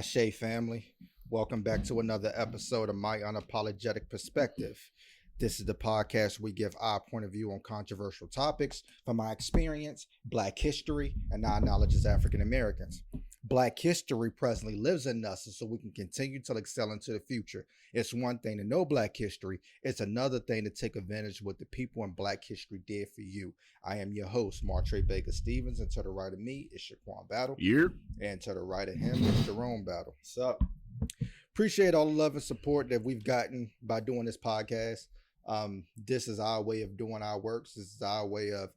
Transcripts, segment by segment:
Shay family, welcome back to another episode of My Unapologetic Perspective. This is the podcast we give our point of view on controversial topics from our experience, Black history, and our knowledge as African Americans. Black history presently lives in us, and so we can continue to excel into the future. It's one thing to know Black history, it's another thing to take advantage of what the people in Black history did for you. I am your host, Martre Baker Stevens, and to the right of me is Shaquan Battle. Year. And to the right of him is Jerome Battle. What's up? Appreciate all the love and support that we've gotten by doing this podcast. This is our way of doing our works. This is our way of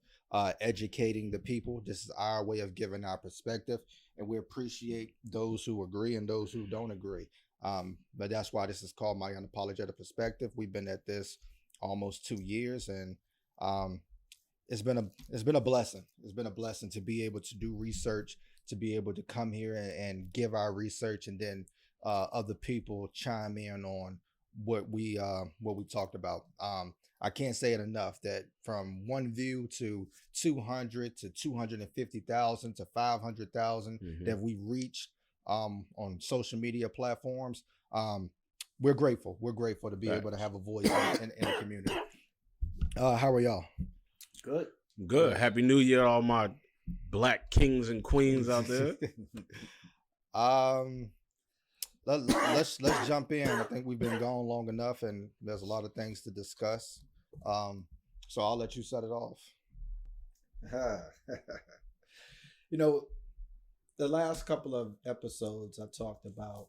educating the people. This is our way of giving our perspective. And we appreciate those who agree and those who don't agree. But that's why this is called My Unapologetic Perspective. We've been at this almost 2 years, and it's been a blessing. It's been a blessing to be able to do research, to be able to come here and give our research, and then other people chime in on what we talked about. I can't say it enough that from one view to 200 to 250,000 to 500,000 that we reached on social media platforms. We're grateful. We're grateful to be able to have a voice in the community. How are y'all? Good. Happy New Year, all my Black kings and queens out there. Let's jump in. I think we've been gone long enough, and there's a lot of things to discuss. So I'll let you set it off. You know, the last couple of episodes I talked about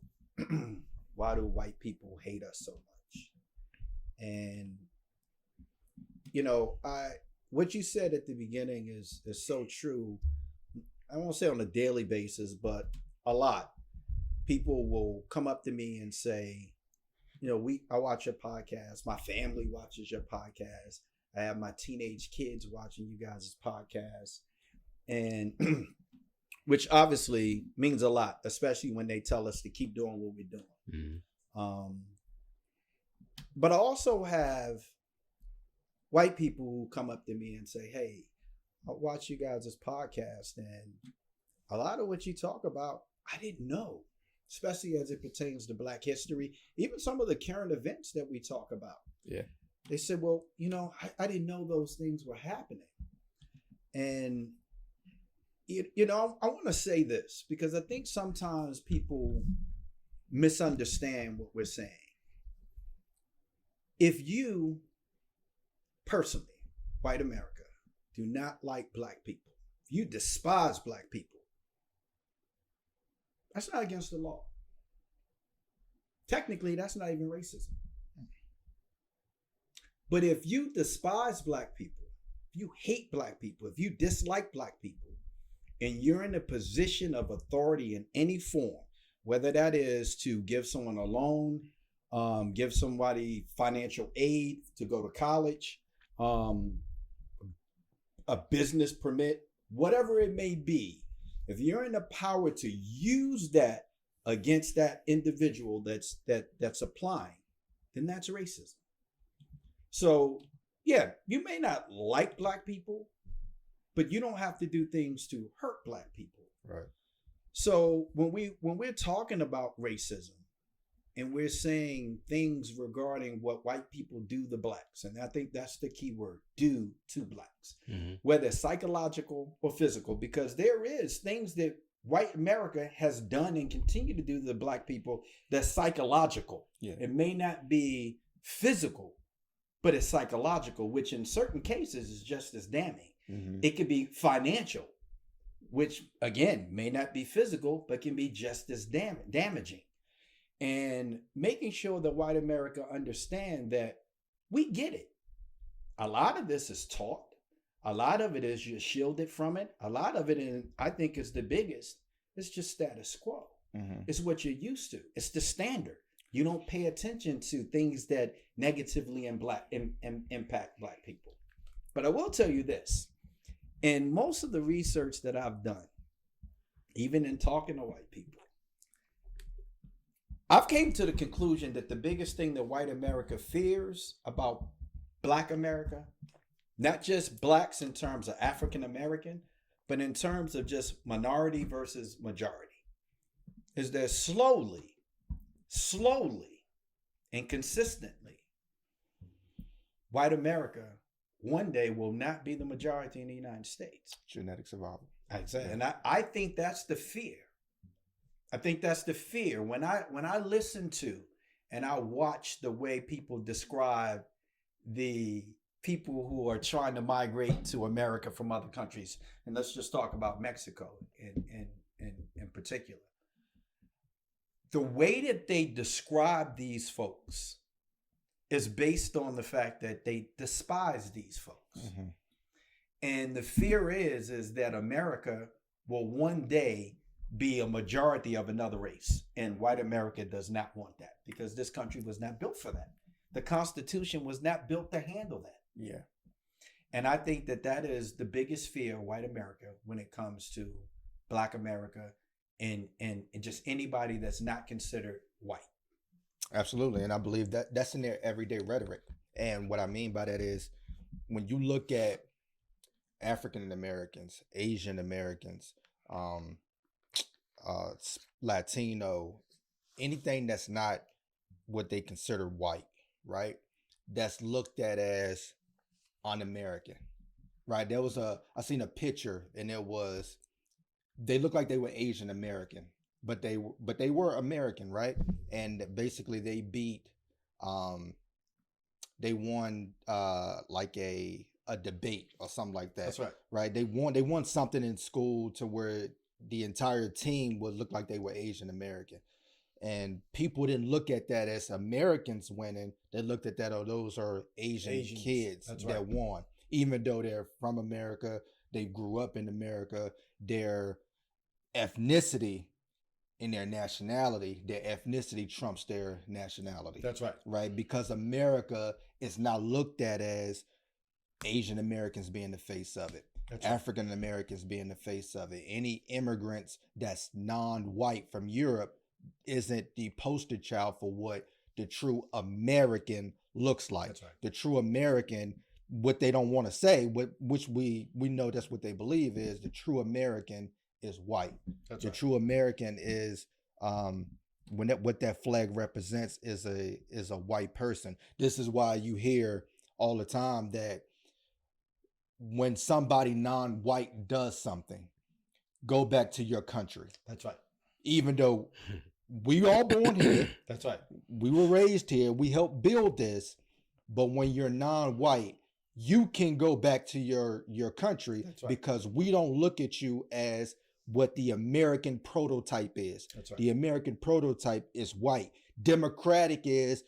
why do white people hate us so much? And you know, what you said at the beginning is so true. I won't say on a daily basis, but a lot. People will come up to me and say, you know, I watch your podcast. My family watches your podcast. I have my teenage kids watching you guys' podcast. And which obviously means a lot, especially when they tell us to keep doing what we're doing. Mm-hmm. But I also have white people who come up to me and say, hey, I watch you guys' podcast, and a lot of what you talk about, I didn't know, especially as it pertains to Black history, even some of the current events that we talk about. Yeah. They said, well, you know, I didn't know those things were happening. And, you know, I want to say this because I think sometimes people misunderstand what we're saying. If you personally, white America, do not like Black people, if you despise Black people, that's not against the law. Technically, that's not even racism. But if you despise Black people, if you hate Black people, if you dislike Black people, and you're in a position of authority in any form, whether that is to give someone a loan, give somebody financial aid to go to college, a business permit, whatever it may be, if you're in the power to use that against that individual that's applying, then that's racism. So yeah, you may not like Black people, but you don't have to do things to hurt Black people. Right. So when we're talking about racism and we're saying things regarding what white people do to Blacks, and I think that's the key word, do to Blacks, whether psychological or physical, because there is things that white America has done and continue to do to the Black people that's psychological. Yeah. It may not be physical, but it's psychological, which in certain cases is just as damning. Mm-hmm. It could be financial, which again may not be physical, but can be just as damaging. And making sure that white America understand that we get it. A lot of this is taught. A lot of it is just shielded from it. A lot of it, and I think is the biggest, it's just status quo. Mm-hmm. It's what you're used to. It's the standard. You don't pay attention to things that negatively impact Black people. But I will tell you this. In most of the research that I've done, even in talking to white people, I've came to the conclusion that the biggest thing that white America fears about Black America, not just Blacks in terms of African American, but in terms of just minority versus majority. is that slowly, and consistently, white America one day will not be the majority in the United States. Genetic survival. Exactly. And I think that's the fear. I think that's the fear. When I listen to and I watch the way people describe the people who are trying to migrate to America from other countries, and let's just talk about Mexico in particular. The way that they describe these folks is based on the fact that they despise these folks. Mm-hmm. And the fear is that America will one day be a majority of another race. And white America does not want that, because this country was not built for that. The Constitution was not built to handle that. Yeah. And I think that is the biggest fear of white America when it comes to Black America and just anybody that's not considered white. Absolutely. And I believe that that's in their everyday rhetoric. And what I mean by that is, when you look at African Americans, Asian Americans, Latino, anything that's not what they consider white, right? That's looked at as un-American, right? I seen a picture, and they looked like they were Asian American, but they were American, right? And basically they won like a debate or something like that. That's right. Right? They won something in school to where the entire team would look like they were Asian American. And people didn't look at that as Americans winning. They looked at that, oh, those are Asians. Kids that won. Even though they're from America, they grew up in America, their ethnicity and their nationality, their ethnicity trumps their nationality. That's right. Right? Because America is not looked at as Asian Americans being the face of it. That's African Americans being the face of it. Any immigrants that's non-white from Europe isn't the poster child for what the true American looks like. That's right. The true American, what they don't want to say, which we know that's what they believe is, the true American is white. That's the right. True American is what that flag represents is a white person. This is why you hear all the time that when somebody non-white does something, go back to your country. That's right. Even though we all born here. That's right. We were raised here. We helped build this. But when you're non-white, you can go back to your country. That's right. Because we don't look at you as what the American prototype is. That's right. The American prototype is white. Democratic is,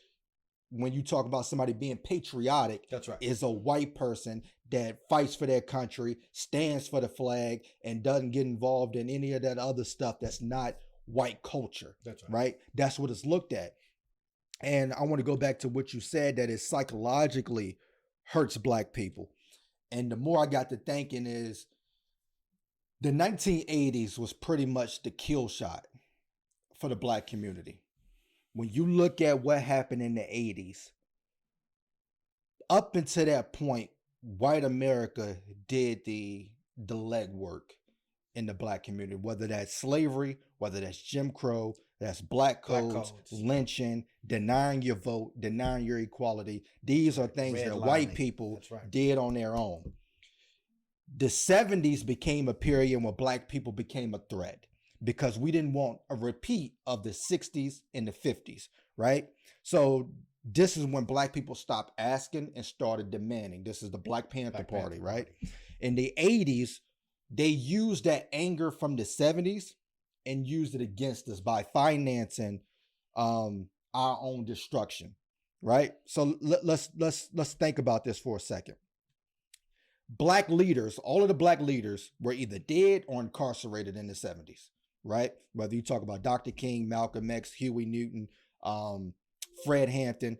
when you talk about somebody being patriotic, that's right, is a white person that fights for their country, stands for the flag, and doesn't get involved in any of that other stuff that's not white culture. That's right. Right? That's what it's looked at. And I want to go back to what you said, that it psychologically hurts Black people. And the more I got to thinking is, the 1980s was pretty much the kill shot for the Black community. When you look at what happened in the 80s, up until that point, white America did the legwork in the Black community, whether that's slavery, whether that's Jim Crow, that's black codes, lynching, denying your vote, denying your equality. These are things that white people did on their own. The 70s became a period where Black people became a threat, because we didn't want a repeat of the 60s and the 50s, right? So this is when Black people stopped asking and started demanding. This is the Black Panther Party, right? In the 80s, they used that anger from the 70s and used it against us by financing our own destruction, right? So let's think about this for a second. Black leaders, all of the Black leaders were either dead or incarcerated in the 70s. Right? Whether you talk about Dr. King, Malcolm X, Huey Newton, Fred Hampton,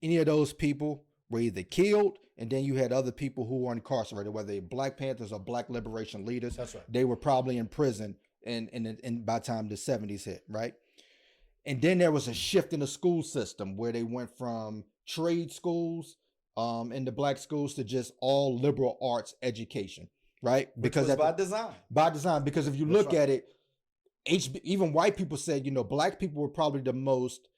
any of those people were either killed, and then you had other people who were incarcerated, whether they're Black Panthers or Black liberation leaders. That's right. They were probably in prison and by the time the 70s hit, right? And then there was a shift in the school system where they went from trade schools in the Black schools to just all liberal arts education, right? Because Which was by design. Because if you That's look right. at it, even white people said, black people were probably the most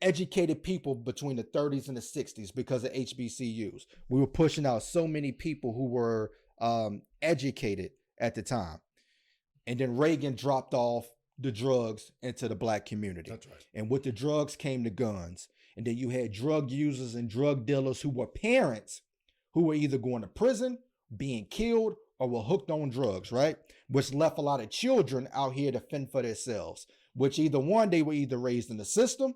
educated people between the 30s and the 60s because of HBCUs. We were pushing out so many people who were educated at the time. And then Reagan dropped off the drugs into the black community. That's right. And with the drugs came the guns. And then you had drug users and drug dealers who were parents who were either going to prison, being killed, or were hooked on drugs, right? Which left a lot of children out here to fend for themselves, which either one, they were either raised in the system,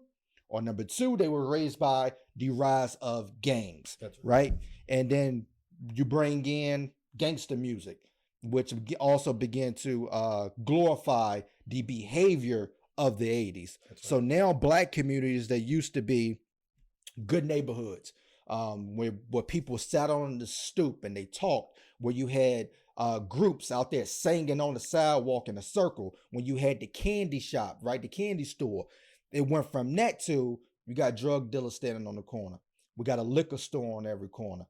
or number two, they were raised by the rise of gangs. That's right? And then you bring in gangster music, which also began to glorify the behavior of the 80s. That's right. So now black communities that used to be good neighborhoods, where people sat on the stoop and they talked, where you had groups out there singing on the sidewalk in a circle, when you had the candy shop, right, the candy store. It went from that to, you got drug dealers standing on the corner. We got a liquor store on every corner.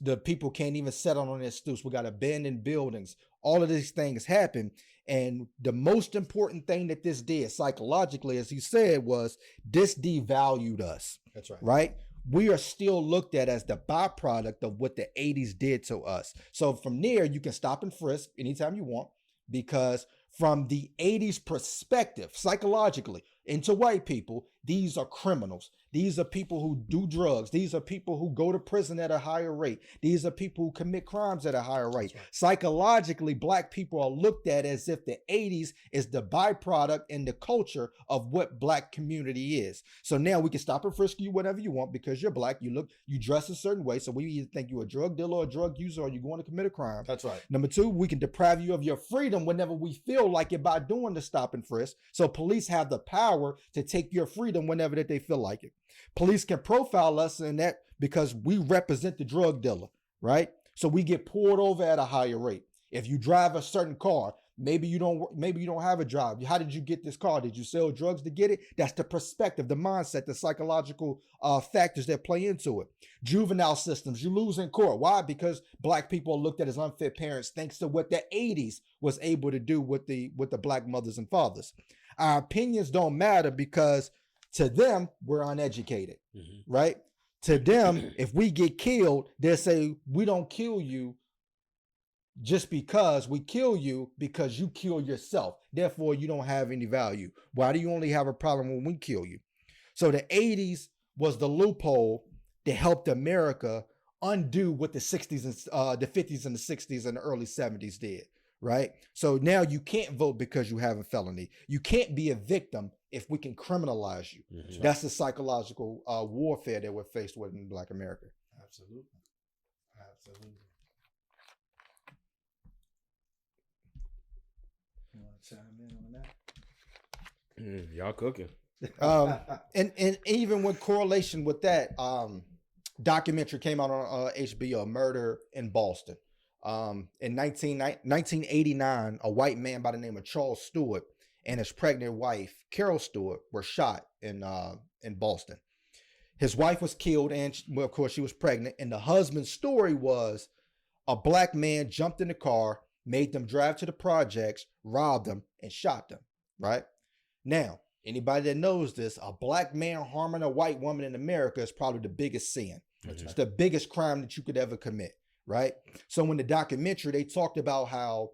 The people can't even sit on their stoops. We got abandoned buildings. All of these things happen. And the most important thing that this did psychologically, as he said, was this devalued us. That's right. Right? We are still looked at as the byproduct of what the 80s did to us. So from there, you can stop and frisk anytime you want, because from the 80s perspective, psychologically, into white people, these are criminals. These are people who do drugs. These are people who go to prison at a higher rate. These are people who commit crimes at a higher rate. Right. Psychologically, black people are looked at as if the 80s is the byproduct and the culture of what black community is. So now we can stop and frisk you whatever you want because you're black, you dress a certain way. So we either think you're a drug dealer or a drug user, or you're going to commit a crime. That's right. Number two, we can deprive you of your freedom whenever we feel like it by doing the stop and frisk. So police have the power to take your freedom whenever that they feel like it. Police can profile us in that because we represent the drug dealer, right? So we get pulled over at a higher rate. If you drive a certain car, maybe you don't have a job. How did you get this car? Did you sell drugs to get it? That's the perspective, the mindset, the psychological factors that play into it. Juvenile systems, you lose in court. Why? Because black people are looked at as unfit parents thanks to what the 80s was able to do with the black mothers and fathers. Our opinions don't matter because to them, we're uneducated, right? To them, if we get killed, they'll say, we don't kill you just because, we kill you because you kill yourself. Therefore, you don't have any value. Why do you only have a problem when we kill you? So the 80s was the loophole that helped America undo what the 60s and the 50s and the 60s and the early 70s did, right? So now you can't vote because you have a felony. You can't be a victim if we can criminalize you. Mm-hmm. That's the psychological warfare that we're faced with in Black America. Absolutely. Absolutely. You want to chime in on that? Y'all cooking. And even with correlation with that, documentary came out on HBO, Murder in Boston. In 1989, a white man by the name of Charles Stewart and his pregnant wife, Carol Stewart, were shot in Boston. His wife was killed, and of course she was pregnant. And the husband's story was a black man jumped in the car, made them drive to the projects, robbed them, and shot them, right? Now, anybody that knows this, a black man harming a white woman in America is probably the biggest sin. It's the biggest crime that you could ever commit, right? So in the documentary, they talked about how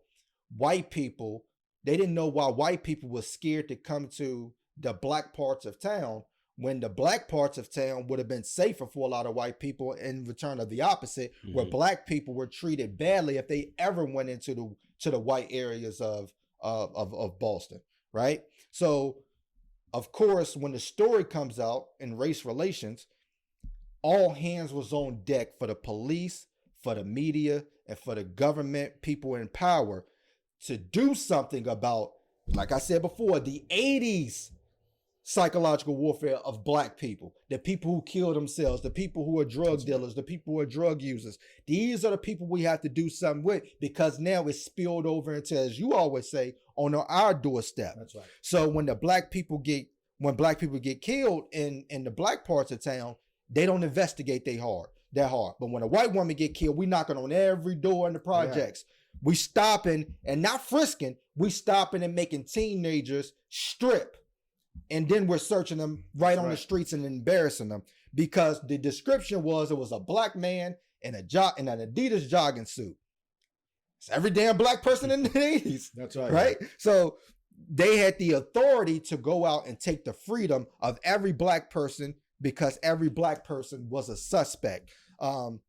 white people, they didn't know why white people were scared to come to the black parts of town when the black parts of town would have been safer for a lot of white people, in return of the opposite, where black people were treated badly if they ever went into the white areas of Boston, right? So, of course, when the story comes out in race relations, all hands was on deck for the police, for the media, and for the government people in power to do something about, like I said before, the 80s psychological warfare of black people, the people who kill themselves, the people who are drug dealers, the people who are drug users. These are the people we have to do something with, because now it's spilled over into, as you always say, on our doorstep. That's right. So when black people get killed in the black parts of town, they don't investigate they hard. that hard. But when a white woman get killed, we knocking on every door in the projects. Yeah. We stopping and not frisking. We stopping and making teenagers strip. And then we're searching them on the streets and embarrassing them. Because the description was it was a black man in an Adidas jogging suit. It's every damn black person in the 80s. That's right. Right? So they had the authority to go out and take the freedom of every black person because every black person was a suspect. And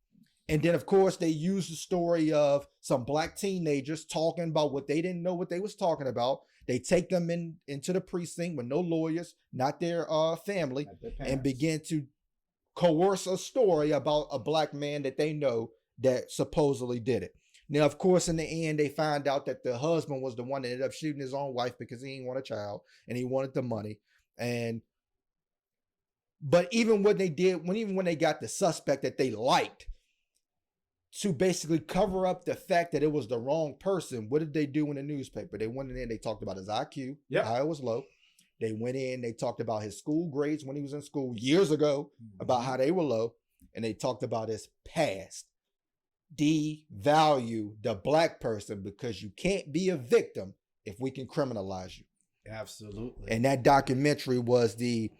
then, of course, they used the story of some black teenagers talking about what they didn't know what they was talking about. They take them into the precinct with no lawyers, not their family, and begin to coerce a story about a black man that they know that supposedly did it. Now, of course, in the end, they find out that the husband was the one that ended up shooting his own wife because he didn't want a child and he wanted the money. But even when they did, when they got the suspect that they liked to basically cover up the fact that it was the wrong person, what did they do in the newspaper? They went in, they talked about his IQ, how it was low. They went in, they talked about his school grades when he was in school years ago, about how they were low, and they talked about his past. Devalue the black person because you can't be a victim if we can criminalize you. Absolutely. And that documentary was the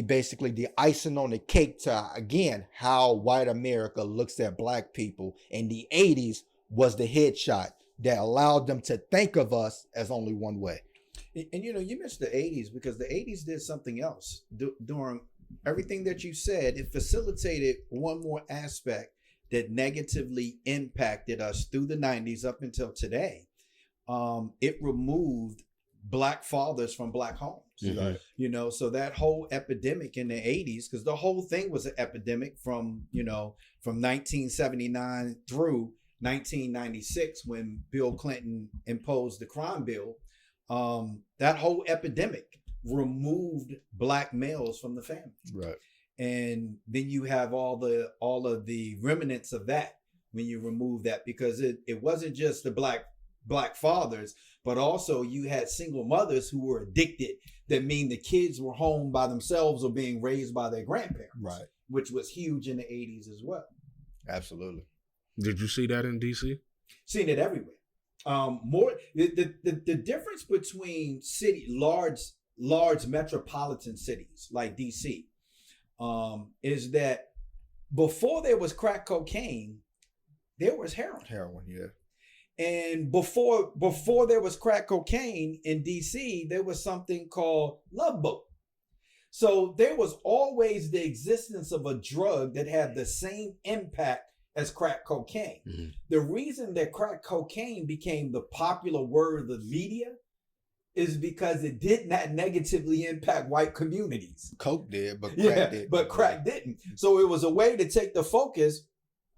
basically the icing on the cake to, again, how white America looks at black people. In the 80s was the headshot that allowed them to think of us as only one way. And you mentioned the 80s because the 80s did something else. During everything that you said, it facilitated one more aspect that negatively impacted us through the 90s up until today. It removed black fathers from black homes. Mm-hmm. So that whole epidemic in the 80s, because the whole thing was an epidemic from 1979 through 1996 when Bill Clinton imposed the crime bill. That whole epidemic removed black males from the family. Right. And then you have all of the remnants of that when you remove that, because it wasn't just the black fathers, but also you had single mothers who were addicted. That mean the kids were home by themselves or being raised by their grandparents. Right. Which was huge in the 80s as well. Absolutely. Did you see that in DC? Seen it everywhere. More the difference between large metropolitan cities like DC is that before there was crack cocaine, there was heroin. Heroin, yeah. And before there was crack cocaine in DC, there was something called Love Boat. So there was always the existence of a drug that had the same impact as crack cocaine. Mm-hmm. The reason that crack cocaine became the popular word of the media is because it did not negatively impact white communities. Coke did, but crack didn't. But crack didn't. So it was a way to take the focus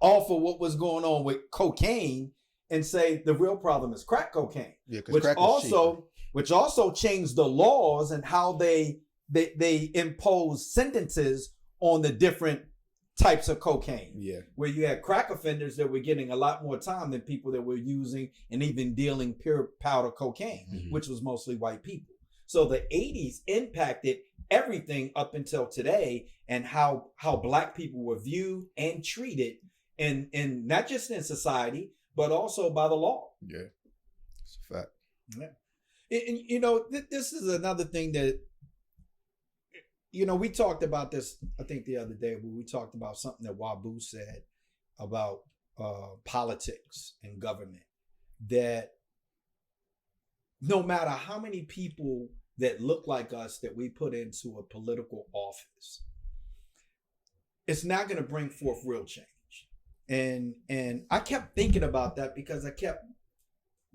off of what was going on with cocaine and say the real problem is crack cocaine. Yeah, which also changed the laws and how they impose sentences on the different types of cocaine. Yeah. Where you had crack offenders that were getting a lot more time than people that were using and even dealing pure powder cocaine, mm-hmm. which was mostly white people. So the 80s impacted everything up until today, and how black people were viewed and treated, and not just in society, but also by the law. Yeah, it's a fact. Yeah. And this is another thing that, we talked about this, I think the other day, where we talked about something that Wabu said about politics and government, that no matter how many people that look like us that we put into a political office, it's not going to bring forth real change. And I kept thinking about that because I kept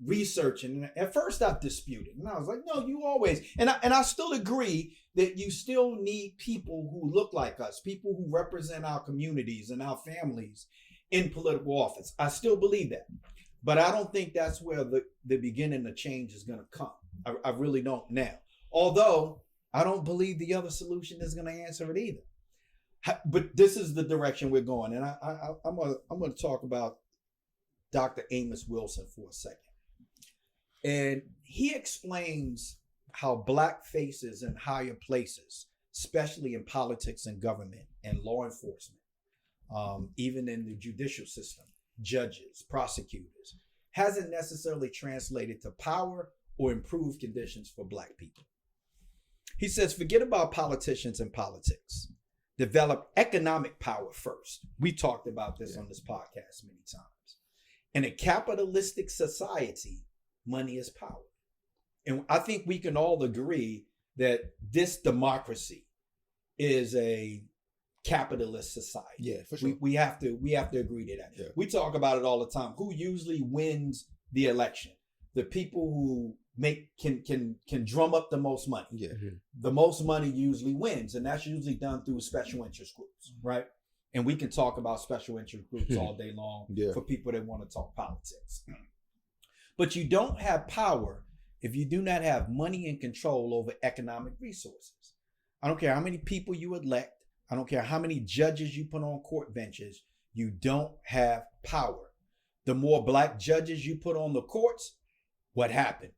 researching. At first I disputed, and I was like, no, you always, and I still agree that you still need people who look like us, people who represent our communities and our families in political office. I still believe that, but I don't think that's where the beginning of change is going to come. I really don't now, although I don't believe the other solution is going to answer it either. But this is the direction we're going, and I'm going to talk about Dr. Amos Wilson for a second. And he explains how black faces in higher places, especially in politics and government and law enforcement, even in the judicial system, judges, prosecutors, hasn't necessarily translated to power or improved conditions for Black people. He says, forget about politicians and politics. Develop economic power first. We talked about this on this podcast many times. In a capitalistic society, money is power. And I think we can all agree that this democracy is a capitalist society. Yeah, for sure. We have to agree to that. Yeah. We talk about it all the time. Who usually wins the election? The people who can drum up the most money. Yeah. The most money usually wins, and that's usually done through special interest groups, right? And we can talk about special interest groups all day long for people that want to talk politics. But you don't have power if you do not have money and control over economic resources. I don't care how many people you elect. I don't care how many judges you put on court benches. You don't have power. The more Black judges you put on the courts, what happened?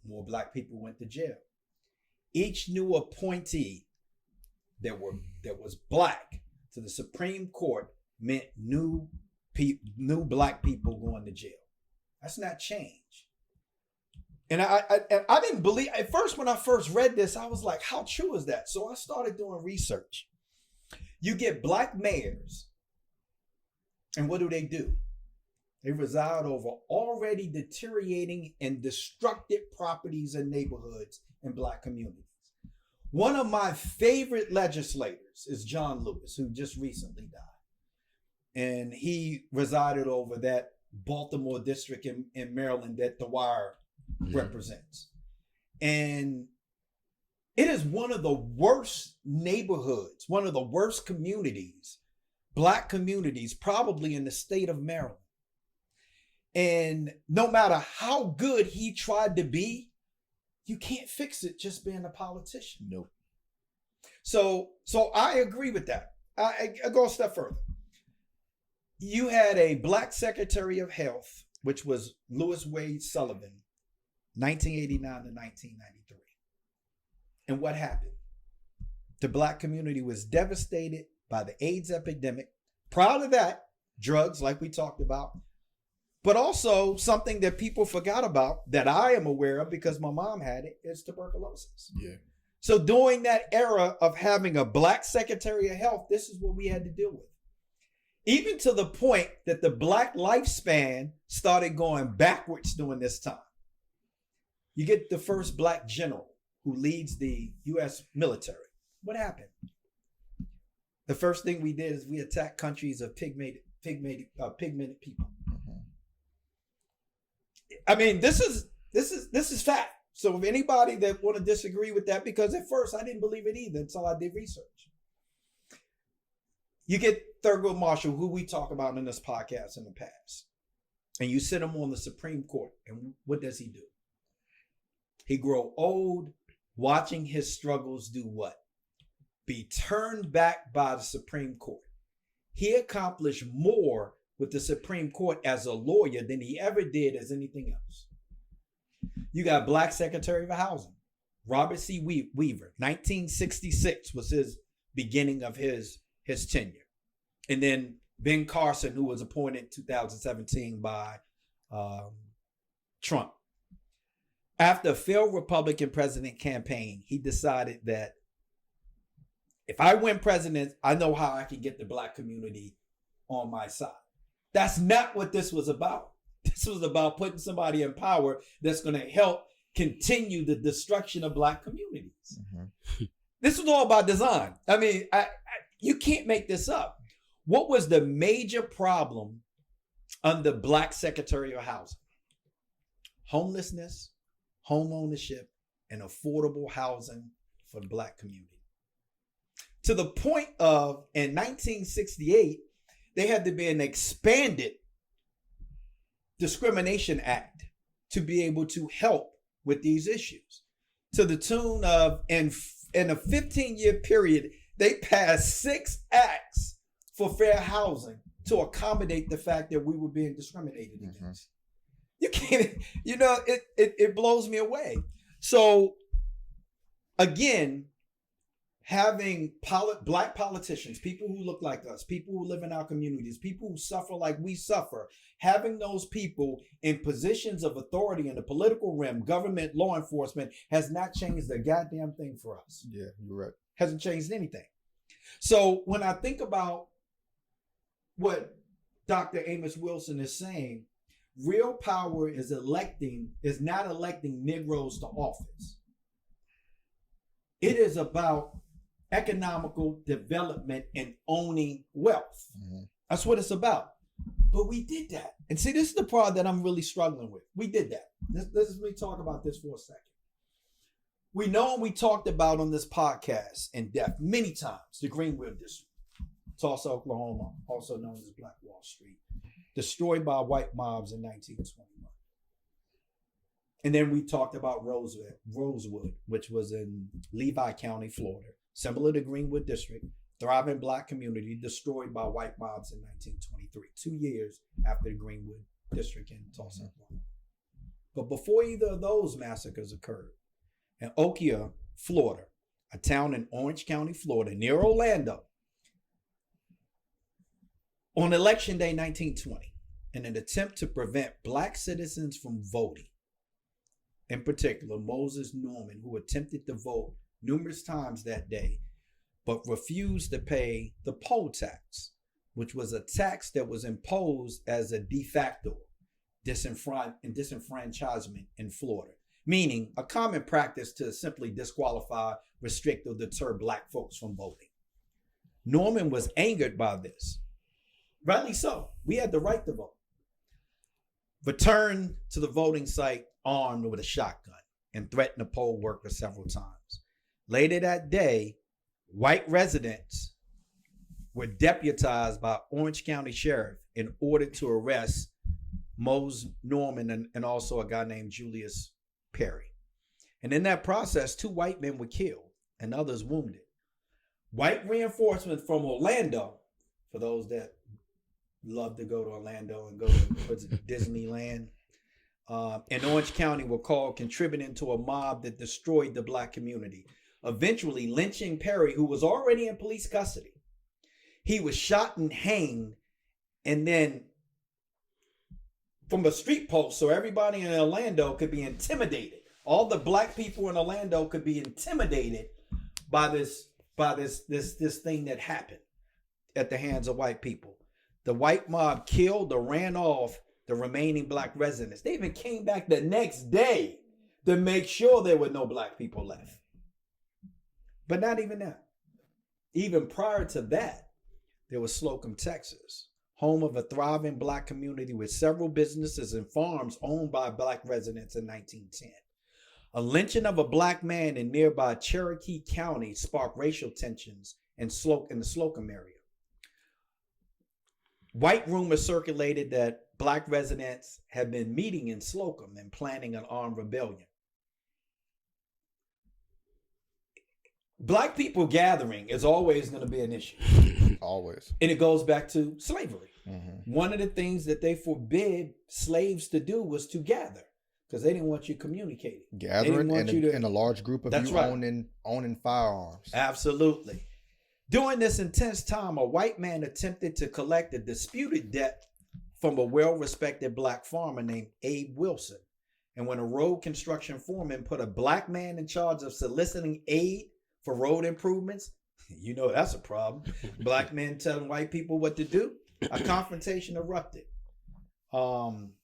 More Black people went to jail. Each new appointee that was Black to the Supreme Court meant new Black people going to jail. That's not change. And I didn't believe at first. When I first read this, I was like, how true is that? So I started doing research. You get Black mayors, and what do? They reside over already deteriorating and destructive properties and neighborhoods in Black communities. One of my favorite legislators is John Lewis, who just recently died. And he resided over that Baltimore district in Maryland that The Wire represents. And it is one of the worst neighborhoods, one of the worst communities, Black communities, probably in the state of Maryland. And no matter how good he tried to be, you can't fix it just being a politician. Nope. So I agree with that. I go a step further. You had a Black Secretary of Health, which was Louis Wade Sullivan, 1989 to 1993. And what happened? The Black community was devastated by the AIDS epidemic. Prior to that, drugs, like we talked about, but also something that people forgot about that I am aware of because my mom had it is tuberculosis. Yeah. So during that era of having a Black Secretary of Health, this is what we had to deal with. Even to the point that the Black lifespan started going backwards during this time. You get the first Black general who leads the U.S. military. What happened? The first thing we did is we attacked countries of pigmented people. I mean, this is fact. So if anybody that want to disagree with that, because at first I didn't believe it either until I did research. You get Thurgood Marshall, who we talk about in this podcast in the past, and you sit him on the Supreme Court, and what does he do? He grow old watching his struggles do what? Be turned back by the Supreme Court. He accomplished more with the Supreme Court as a lawyer than he ever did as anything else. You got Black Secretary of Housing, Robert C. Weaver, 1966 was his beginning of his tenure. And then Ben Carson, who was appointed in 2017 by Trump. After a failed Republican president campaign, he decided that if I win president, I know how I can get the Black community on my side. That's not what this was about. This was about putting somebody in power that's going to help continue the destruction of Black communities. Mm-hmm. This was all by design. I mean, you can't make this up. What was the major problem under Black Secretary of Housing? Homelessness, home ownership, and affordable housing for the Black community. To the point of, in 1968, they had to be an expanded Discrimination Act to be able to help with these issues. To the tune of, in a 15-year period, they passed 6 acts for fair housing to accommodate the fact that we were being discriminated against. You can't, it blows me away. So again, having black politicians, people who look like us, people who live in our communities, people who suffer like we suffer, having those people in positions of authority in the political realm, government, law enforcement, has not changed a goddamn thing for us. Yeah, you're right. Hasn't changed anything. So when I think about what Dr. Amos Wilson is saying, real power is not electing Negroes to office. It is about economical development and owning wealth. Mm-hmm. That's what it's about. But we did that. And see, this is the part that I'm really struggling with. We did that. Let me talk about this for a second. We know, and we talked about on this podcast in depth many times, the Greenwood District, Tulsa, Oklahoma, also known as Black Wall Street, destroyed by white mobs in 1921. And then we talked about Rosewood, which was in Levy County, Florida, symbol of the Greenwood District, thriving black community, destroyed by white mobs in 1923, 2 years after the Greenwood District in Tulsa, Oklahoma. But before either of those massacres occurred, in Ocala, Florida, a town in Orange County, Florida, near Orlando, on Election Day 1920, in an attempt to prevent black citizens from voting, in particular Moses Norman, who attempted to vote numerous times that day, but refused to pay the poll tax, which was a tax that was imposed as a de facto disenfranchisement in Florida, meaning a common practice to simply disqualify, restrict, or deter black folks from voting. Norman was angered by this. Rightly so. We had the right to vote. Returned to the voting site armed with a shotgun and threatened the poll worker several times. Later that day, white residents were deputized by Orange County Sheriff in order to arrest Mose Norman and also a guy named Julius Perry. And in that process, 2 white men were killed and others wounded. White reinforcements from Orlando, for those that love to go to Orlando and go to Disneyland, in Orange County were called, contributing to a mob that destroyed the black community, eventually lynching Perry, who was already in police custody. He was shot and hanged, and then from a street post, so everybody in Orlando could be intimidated. All the black people in Orlando could be intimidated by this thing that happened at the hands of white people. The white mob killed or ran off the remaining black residents. They even came back the next day to make sure there were no black people left. But not even that. Even prior to that, there was Slocum, Texas, home of a thriving black community with several businesses and farms owned by black residents in 1910. A lynching of a black man in nearby Cherokee County sparked racial tensions in the Slocum area. White rumors circulated that black residents had been meeting in Slocum and planning an armed rebellion. Black people gathering is always going to be an issue. Always. And it goes back to slavery. Mm-hmm. One of the things that they forbid slaves to do was to gather, because they didn't want you communicating. Gathering in a large group of you right. owning firearms. Absolutely. During this intense time, a white man attempted to collect a disputed debt from a well-respected black farmer named Abe Wilson. And when a road construction foreman put a black man in charge of soliciting aid for road improvements, you know that's a problem. Black men telling white people what to do. A confrontation erupted. And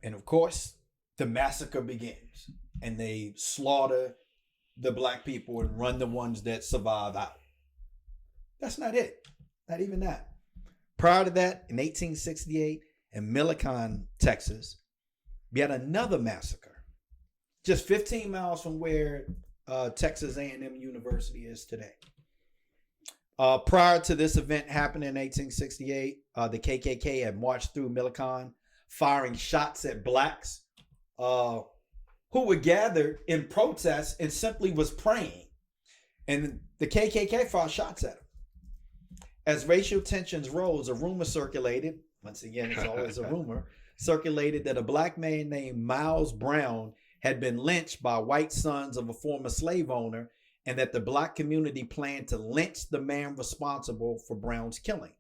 of course, the massacre begins. And they slaughter the black people and run the ones that survive out. That's not it. Not even that. Prior to that, in 1868, in Milroe, Texas, we had another massacre. Just 15 miles from where Texas A&M University is today. Prior to this event happening in 1868, the KKK had marched through Milroe, firing shots at blacks who were gathered in protest and simply was praying. And the KKK fired shots at them. As racial tensions rose, a rumor circulated, once again, it's always a rumor, circulated that a black man named Miles Brown had been lynched by white sons of a former slave owner and that the black community planned to lynch the man responsible for Brown's killing.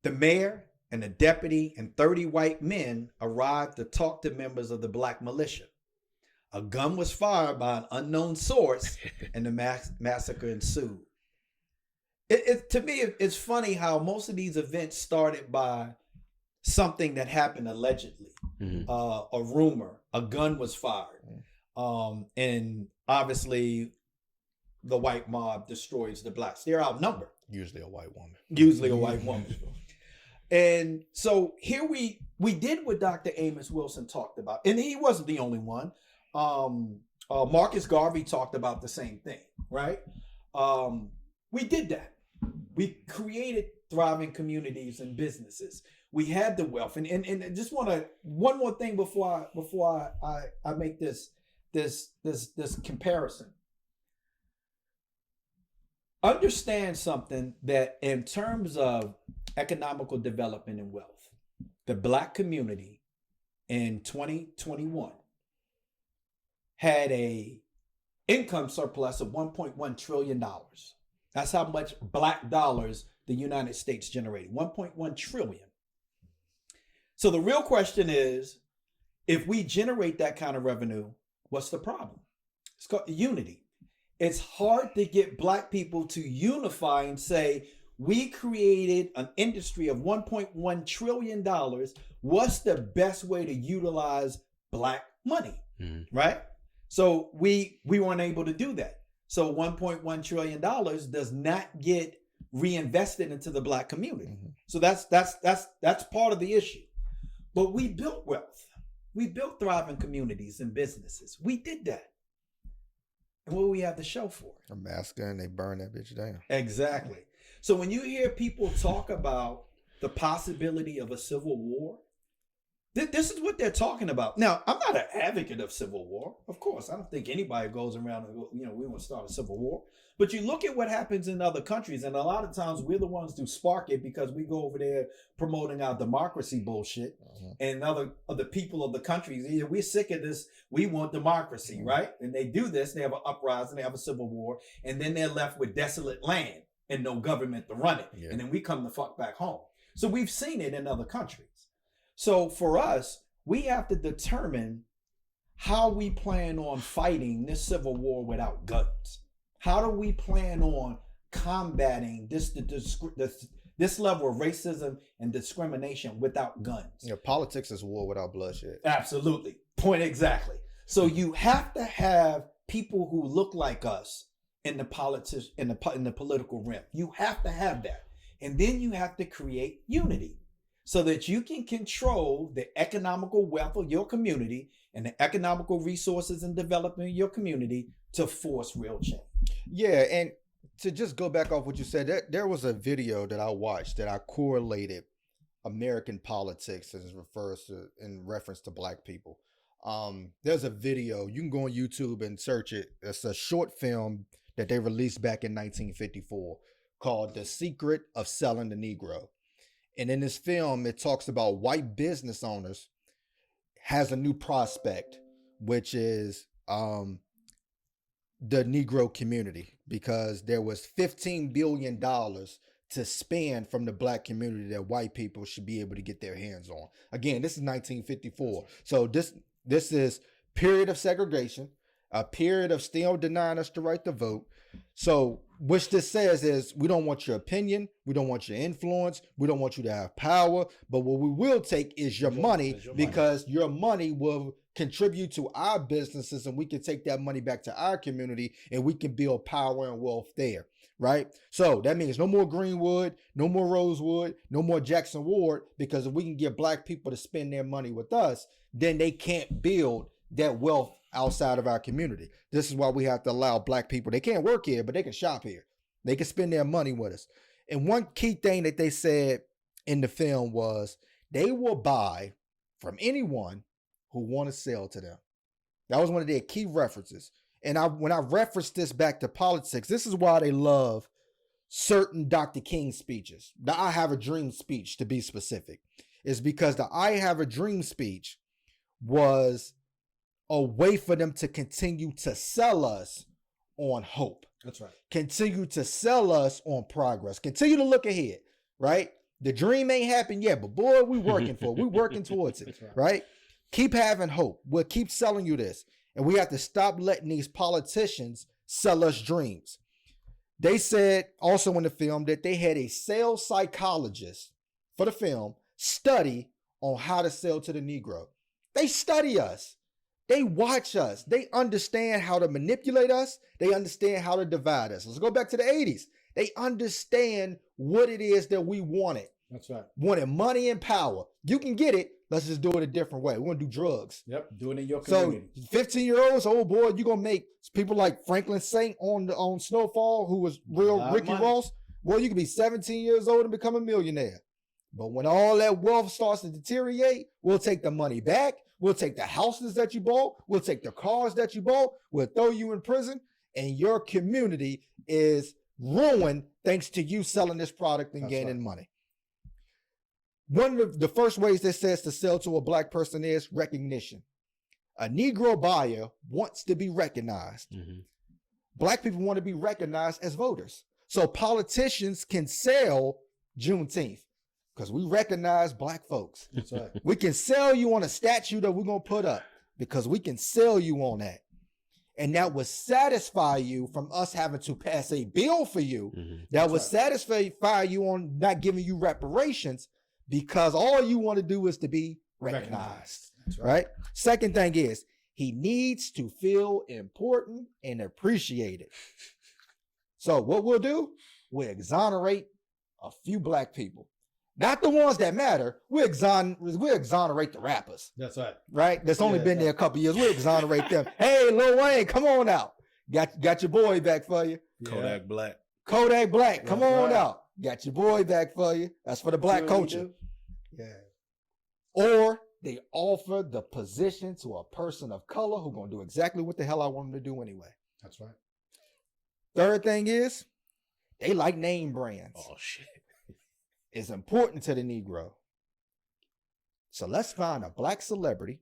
The mayor and a deputy and 30 white men arrived to talk to members of the black militia. A gun was fired by an unknown source, and the massacre ensued. To me, it's funny how most of these events started by something that happened allegedly, a rumor, a gun was fired, and obviously the white mob destroys the blacks. They're outnumbered. Usually a white woman. Usually a white woman. And so here we did what Dr. Amos Wilson talked about, and he wasn't the only one. Marcus Garvey talked about the same thing, right? We did that. We created thriving communities and businesses. We had the wealth, and I just want to one more thing before I make this comparison. Understand something, that in terms of economical development and wealth, the black community in 2021 had a income surplus of $1.1 trillion. That's how much black dollars the United States generated, 1.1 trillion. So the real question is, if we generate that kind of revenue, what's the problem? It's called unity. It's hard to get black people to unify and say, we created an industry of $1.1 trillion. What's the best way to utilize black money, right? So we weren't able to do that. So $1.1 trillion does not get reinvested into the black community. So that's part of the issue. But we built wealth. We built thriving communities and businesses. We did that. And what do we have to show for it? A massacre, and they burn that bitch down. Exactly. So when you hear people talk about the possibility of a civil war, this is what they're talking about. Now, I'm not an advocate of civil war. Of course, I don't think anybody goes around and we want to start a civil war. But you look at what happens in other countries, and a lot of times we're the ones who spark it because we go over there promoting our democracy bullshit, and other people of the countries, we're sick of this. We want democracy, right? And they do this. They have an uprising. They have a civil war, and then they're left with desolate land and no government to run it. And then we come the fuck back home. So we've seen it in other countries. So for us, we have to determine how we plan on fighting this civil war without guns. How do we plan on combating this level of racism and discrimination without guns? Politics is war without bloodshed. Absolutely. Point exactly. So you have to have people who look like us in the politics, in the political realm. You have to have that. And then you have to create unity so that you can control the economical wealth of your community and the economical resources and development of your community to force real change. Yeah, and to just go back off what you said, there was a video that I watched that I correlated American politics as refers to in reference to black people. There's a video, you can go on YouTube and search it. It's a short film that they released back in 1954 called The Secret of Selling the Negro. And in this film, it talks about white business owners has a new prospect, which is the Negro community, because there was $15 billion to spend from the black community that white people should be able to get their hands on. Again, this is 1954. So this is period of segregation, a period of still denying us the right to vote. So which this says is, we don't want your opinion, we don't want your influence, we don't want you to have power, but what we will take is your money, because your money will contribute to our businesses, and we can take that money back to our community and we can build power and wealth there, right? So that means no more Greenwood, no more Rosewood, no more Jackson Ward, because if we can get black people to spend their money with us, then they can't build that wealth outside of our community. This is why we have to allow black people, they can't work here, but they can shop here. They can spend their money with us. And one key thing that they said in the film was they will buy from anyone who want to sell to them. That was one of their key references. And when I referenced this back to politics, this is why they love certain Dr. King speeches. The I Have a Dream speech, to be specific, is because the I Have a Dream speech was a way for them to continue to sell us on hope. That's right. Continue to sell us on progress. Continue to look ahead, right? The dream ain't happened yet, but boy, we working for it. We working towards it, right? Keep having hope. We'll keep selling you this. And we have to stop letting these politicians sell us dreams. They said also in the film that they had a sales psychologist for the film study on how to sell to the Negro. They study us. They watch us. They understand how to manipulate us. They understand how to divide us. Let's go back to the 80s. They understand what it is that we wanted. That's right. Wanted money and power. You can get it. Let's just do it a different way. We're going to do drugs. Yep. Do it in your community. So 15-year-olds, oh boy, you're going to make people like Franklin Saint on Snowfall, who was real Ricky Ross. Well, you can be 17 years old and become a millionaire. But when all that wealth starts to deteriorate, we'll take the money back. We'll take the houses that you bought. We'll take the cars that you bought. We'll throw you in prison. And your community is ruined thanks to you selling this product and gaining money. One of the first ways that says to sell to a black person is recognition. A Negro buyer wants to be recognized. Mm-hmm. Black people want to be recognized as voters. So politicians can sell Juneteenth because we recognize black folks. That's right. We can sell you on a statue that we're going to put up because we can sell you on that. And that would satisfy you from us having to pass a bill for you. Mm-hmm. That would satisfy you on not giving you reparations because all you want to do is to be recognized. Right? Second thing is he needs to feel important and appreciated. So what we'll do, we'll exonerate a few black people. Not the ones that matter. We'll exonerate the rappers. That's right. Right? That's only been there a couple years. We'll exonerate them. Hey, Lil Wayne, come on out. Got your boy back for you. Kodak Black. Kodak Black, come on out. Got your boy back for you. That's for the black culture. Yeah. Or they offer the position to a person of color who's going to do exactly what the hell I want them to do anyway. That's right. Third thing is they like name brands. Oh, shit. It's important to the Negro. So let's find a black celebrity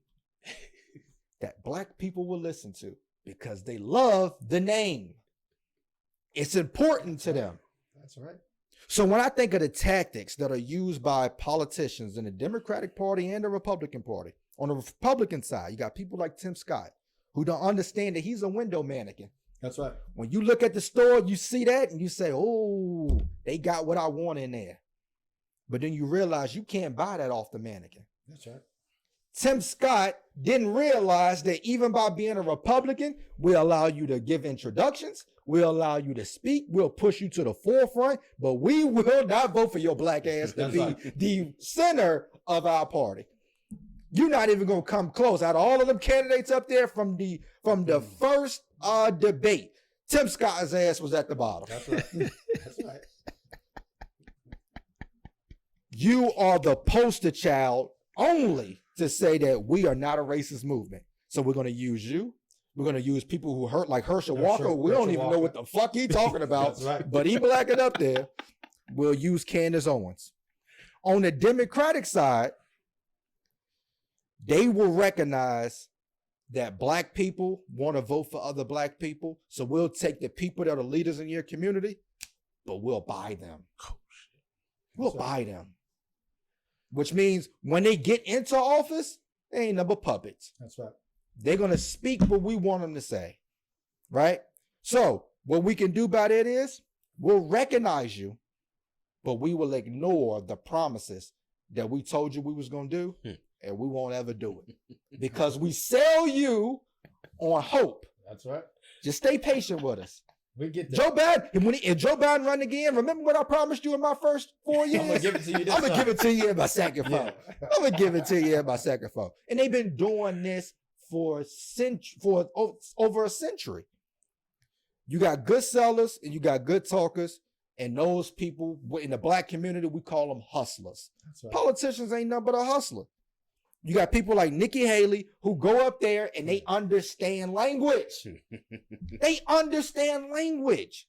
that black people will listen to because they love the name. It's important to them. That's right. So when I think of the tactics that are used by politicians in the Democratic Party and the Republican Party, on the Republican side, you got people like Tim Scott who don't understand that he's a window mannequin. That's right. When you look at the store, you see that and you say, oh, they got what I want in there. But then you realize you can't buy that off the mannequin. That's right. Tim Scott didn't realize that even by being a Republican, we'll allow you to give introductions. We'll allow you to speak. We'll push you to the forefront, but we will not vote for your black ass to be the center of our party. You're not even going to come close. Out of all of them candidates up there from the first debate, Tim Scott's ass was at the bottom. That's right. That's right. You are the poster child only to say that we are not a racist movement. So we're going to use you. We're going to use people who hurt like Herschel Walker. We don't even know what the fuck he talking about, right. But he black it up there. We'll use Candace Owens. On the Democratic side, they will recognize that black people want to vote for other black people. So we'll take the people that are leaders in your community, but we'll buy them. We'll buy them. Which means when they get into office, they ain't number puppets. That's right. They're going to speak what we want them to say, right? So what we can do by that is we'll recognize you, but we will ignore the promises that we told you we was going to do, and we won't ever do it because we sell you on hope. That's right. Just stay patient with us. We get that. Joe Biden, if Joe Biden run again, remember what I promised you in my first 4 years? I'm going to give it to you this I'm going to give it to you in my second phone. I'm going to give it to you in my second phone. And they've been doing this for over a century. You got good sellers and you got good talkers, and those people in the black community, we call them hustlers. That's right. Politicians ain't nothing but a hustler. You got people like Nikki Haley who go up there and they understand language. They understand language.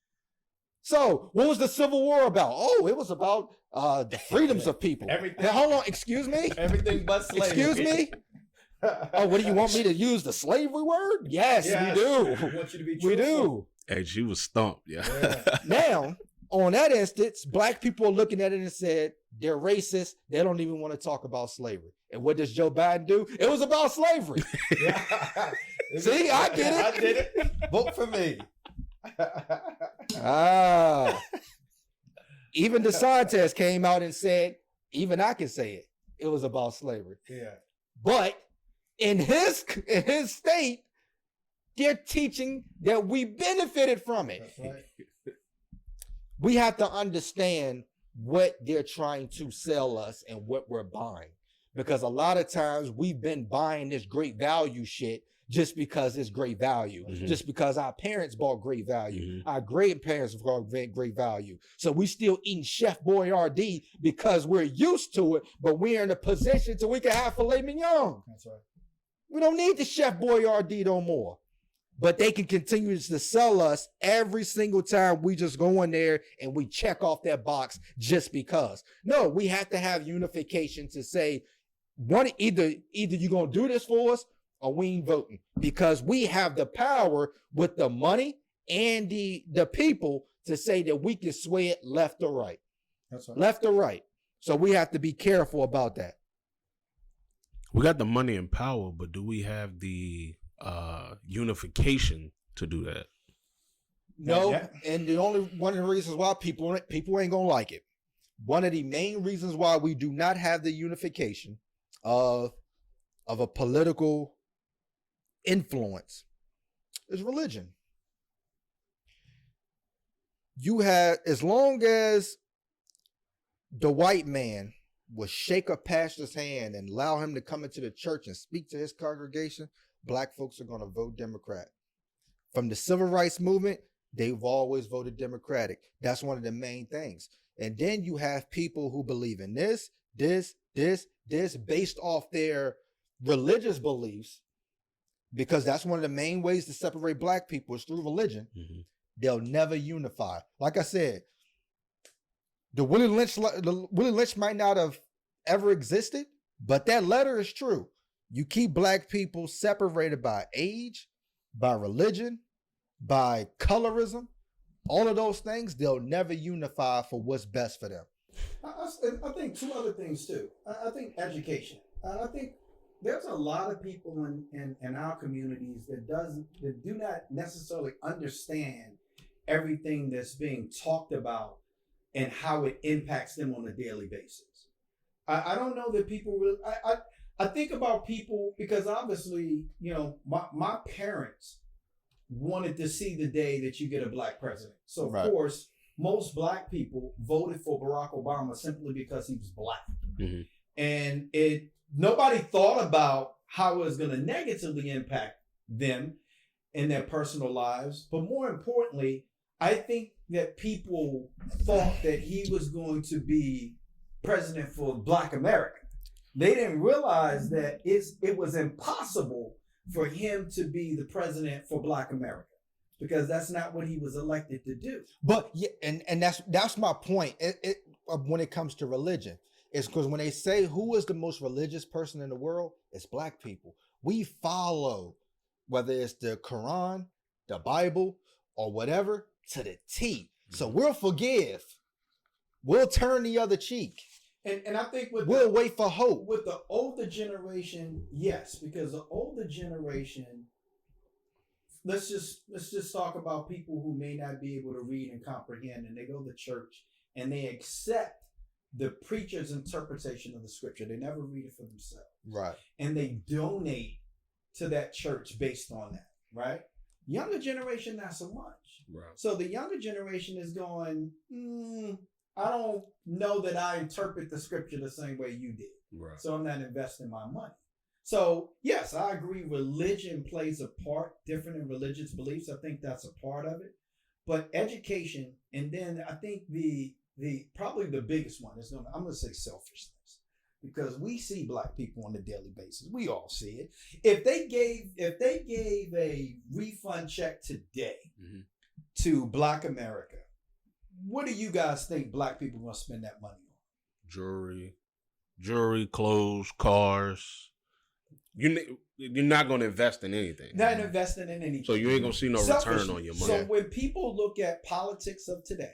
So what was the Civil War about? Oh, it was about the freedoms of people. Everything. Now, hold on, excuse me? Everything but slavery. Excuse me? Oh, what do you want me to use the slavery word? Yes, we do. We want you to be truthful. We do. Hey, she was stumped, yeah. Now, on that instance, black people are looking at it and said, they're racist. They don't even want to talk about slavery. And what does Joe Biden do? It was about slavery. See, I get it. I did it. Vote for me. Even DeSantis came out and said, even I can say it. It was about slavery. Yeah. But in his state, they're teaching that we benefited from it. That's right. We have to understand what they're trying to sell us and what we're buying. Because a lot of times we've been buying this great value shit just because it's great value, just because our parents bought great value, our grandparents bought great value. So we still eating Chef Boyardee because we're used to it, but we're in a position so we can have filet mignon. That's right. We don't need the Chef Boyardee no more. But they can continue to sell us every single time we just go in there and we check off that box just because. No, we have to have unification to say, one, either you're going to do this for us or we ain't voting, because we have the power with the money and the people to say that we can sway it left or right. That's right. Left or right. So we have to be careful about that. We got the money and power, but do we have the unification to do that? No, Yeah. and the only one of the reasons why people ain't gonna like it. One of the main reasons why we do not have the unification of a political influence is religion. You have, as long as the white man will shake a pastor's hand and allow him to come into the church and speak to his congregation, black folks are going to vote Democrat. From the civil rights movement, they've always voted Democratic. That's one of the main things. And then you have people who believe in this based off their religious beliefs, because that's one of the main ways to separate black people is through religion. They'll never unify. Like I said, the Willie Lynch might not have ever existed, but that letter is true. You keep black people separated by age, by religion, by colorism, all of those things, they'll never unify for what's best for them. I think two other things too. I think education. I think there's a lot of people in our communities that do not necessarily understand everything that's being talked about and how it impacts them on a daily basis. I don't know that people really. I think about people because obviously, you know, my parents wanted to see the day that you get a black president. So of course, most black people voted for Barack Obama simply because he was black. And nobody thought about how it was going to negatively impact them in their personal lives. But more importantly, I think that people thought that he was going to be president for Black America. They didn't realize that it was impossible for him to be the president for Black America, because that's not what he was elected to do. But yeah, and that's my point. When it comes to religion, it's because when they say who is the most religious person in the world, it's black people. We follow, whether it's the Quran, the Bible, or whatever, to the T. So we'll forgive. We'll turn the other cheek. And I think we'll wait for hope. With the older generation, yes, because the older generation, let's just talk about people who may not be able to read and comprehend, and they go to church and they accept the preacher's interpretation of the scripture. They never read it for themselves. Right. And they donate to that church based on that, right? Younger generation, not so much. Right. So the younger generation is going, I don't know that I interpret the scripture the same way you did. Right. So I'm not investing my money. So yes, I agree. Religion plays a part, different in religious beliefs. I think that's a part of it. But education, and then I think the probably the biggest one is I'm going to say selfishness, because we see black people on a daily basis. We all see it. If they gave a refund check today to Black America, what do you guys think black people are going to spend that money on? Jewelry, clothes, cars. you're not going to invest in anything. Not investing in anything. So you ain't going to see no return on your money. So when people look at politics of today,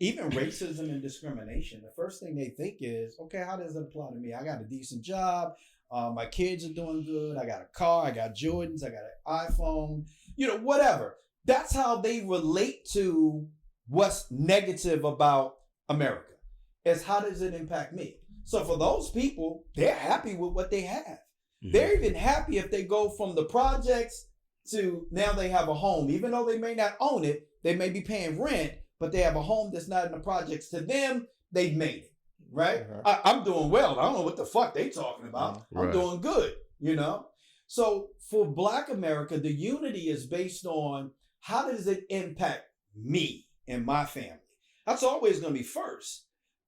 even racism and discrimination, the first thing they think is, okay, how does it apply to me? I got a decent job. My kids are doing good. I got a car. I got Jordans. I got an iPhone. Whatever. That's how they relate to what's negative about America. Is how does it impact me? So for those people, they're happy with what they have. Mm-hmm. They're even happy if they go from the projects to now they have a home. Even though they may not own it, they may be paying rent, but they have a home that's not in the projects. To them, they've made it, right? Mm-hmm. I'm doing well. I don't know what the fuck they talking about. Mm-hmm. I'm doing good, So for Black America, the unity is based on how does it impact me and my family? That's always going to be first.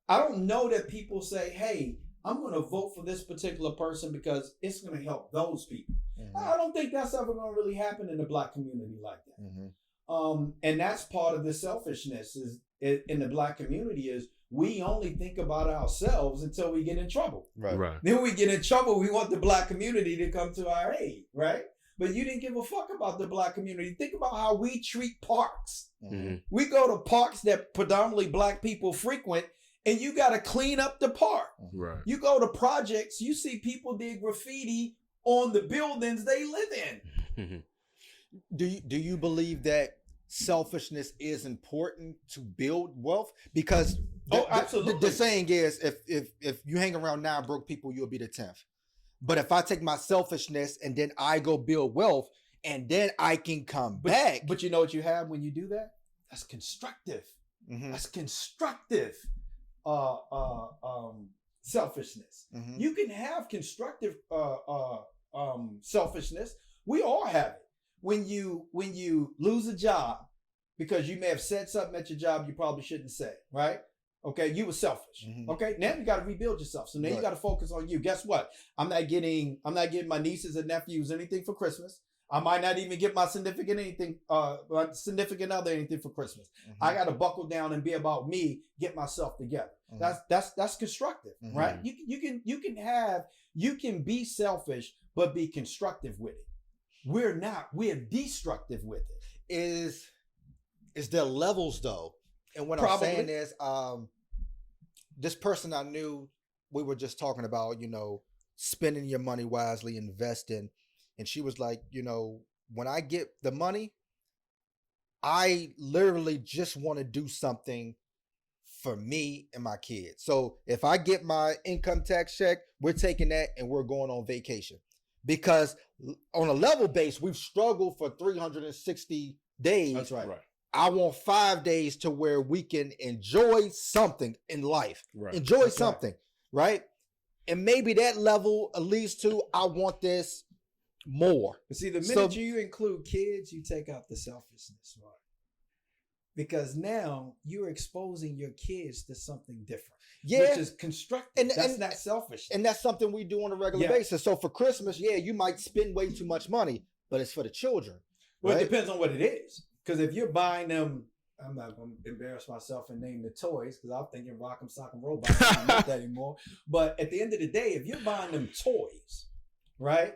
I don't know that people say, hey, I'm going to vote for this particular person because it's going to help those people. Mm-hmm. I don't think that's ever going to really happen in the Black community like that. Mm-hmm. And that's part of the selfishness is in the Black community is we only think about ourselves until we get in trouble. Right. Then we get in trouble. We want the Black community to come to our aid, right? But you didn't give a fuck about the Black community. Think about how we treat parks. Mm-hmm. We go to parks that predominantly Black people frequent, and you got to clean up the park. Right. You go to projects, you see people did graffiti on the buildings they live in. Do you believe that selfishness is important to build wealth? Because absolutely. The saying is, if you hang around 9 broke people, you'll be the 10th. But if I take my selfishness and then I go build wealth and then I can come back. But you know what you have when you do that? That's constructive. Mm-hmm. That's constructive selfishness. Mm-hmm. You can have constructive selfishness. We all have it. When you lose a job because you may have said something at your job you probably shouldn't say, right? Okay, you were selfish. Mm-hmm. Okay, now you got to rebuild yourself. So now you got to focus on you. Guess what? I'm not getting my nieces and nephews anything for Christmas. I might not even get my significant other anything for Christmas. Mm-hmm. I got to buckle down and be about me, get myself together. Mm-hmm. That's constructive, mm-hmm. right? You can be selfish, but be constructive with it. We're not. We're destructive with it. Is there levels though? And what I'm saying is, this person I knew, we were just talking about, spending your money wisely, investing. And she was like, when I get the money, I literally just want to do something for me and my kids. So if I get my income tax check, we're taking that and we're going on vacation. Because on a level base, we've struggled for 360 days. That's right. I want 5 days to where we can enjoy something in life. Right. Enjoy That's something, right? And maybe that level leads to I want this more. But see, the minute you include kids, you take out the selfishness, right? Because now you're exposing your kids to something different. Yeah. Which is constructive. That's not selfish. And that's something we do on a regular basis. So for Christmas, you might spend way too much money, but it's for the children. Well, It depends on what it is. Because if you're buying them, I'm not going to embarrass myself and name the toys because I'm thinking Rock'em Sock'em Robot. I don't want that anymore. But at the end of the day, if you're buying them toys, right?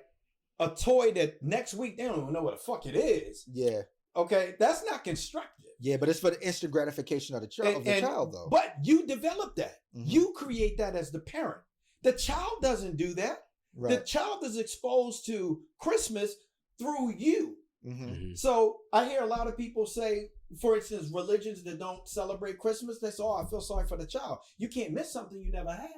A toy that next week they don't even know what the fuck it is. Yeah. Okay, that's not constructive. Yeah, but it's for the instant gratification of the child, though. But you develop that. Mm-hmm. You create that as the parent. The child doesn't do that. Right. The child is exposed to Christmas through you. Mm-hmm. So I hear a lot of people say, for instance, religions that don't celebrate Christmas, they say, I feel sorry for the child. You can't miss something you never had.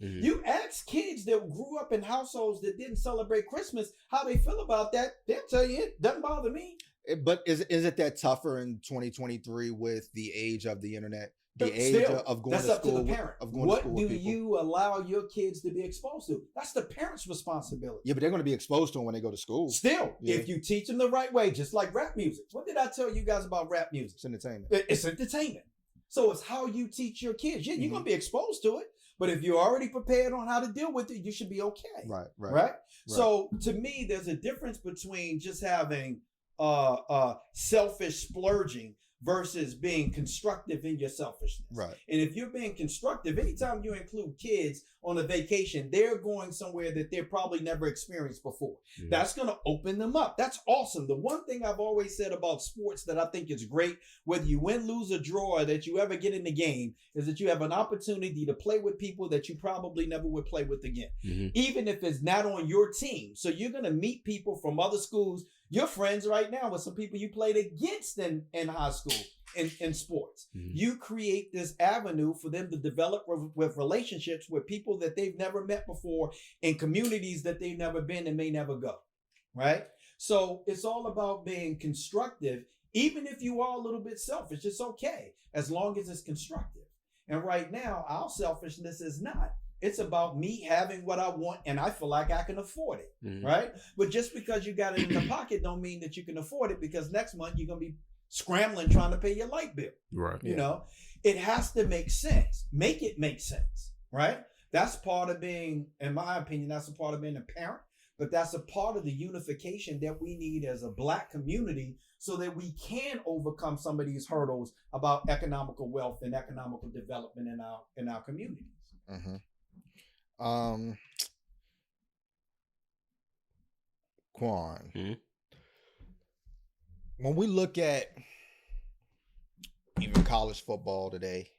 Mm-hmm. You ask kids that grew up in households that didn't celebrate Christmas how they feel about that. They'll tell you it doesn't bother me. But is it that tougher in 2023 with the age of the internet? The age of going to school. That's up to the parent. What do you allow your kids to be exposed to? That's the parent's responsibility. Yeah, but they're going to be exposed to them when they go to school. Still, if you teach them the right way, just like rap music. What did I tell you guys about rap music? It's entertainment. It's entertainment. So it's how you teach your kids. Yeah, you're going to be exposed to it. But if you're already prepared on how to deal with it, you should be okay. Right? So to me, there's a difference between just having selfish splurging versus being constructive in your selfishness. Right. And if you're being constructive, anytime you include kids on a vacation, they're going somewhere that they're probably never experienced before. Mm-hmm. That's going to open them up. That's awesome. The one thing I've always said about sports that I think is great, whether you win, lose, or draw, or that you ever get in the game, is that you have an opportunity to play with people that you probably never would play with again, even if it's not on your team. So you're going to meet people from other schools. You're friends right now with some people you played against in high school in sports. You create this avenue for them to develop with relationships with people that they've never met before in communities that they've never been and may never go, right? So it's all about being constructive. Even if you are a little bit selfish, it's okay as long as it's constructive. And right now, our selfishness is not. It's about me having what I want and I feel like I can afford it, right? But just because you got it in the pocket don't mean that you can afford it, because next month you're going to be scrambling trying to pay your light bill. Right. You know, it has to make sense. Make it make sense, right? That's part of being, in my opinion, that's a part of being a parent, but that's a part of the unification that we need as a Black community so that we can overcome some of these hurdles about economical wealth and economical development in our communities. Quan, when we look at even college football today,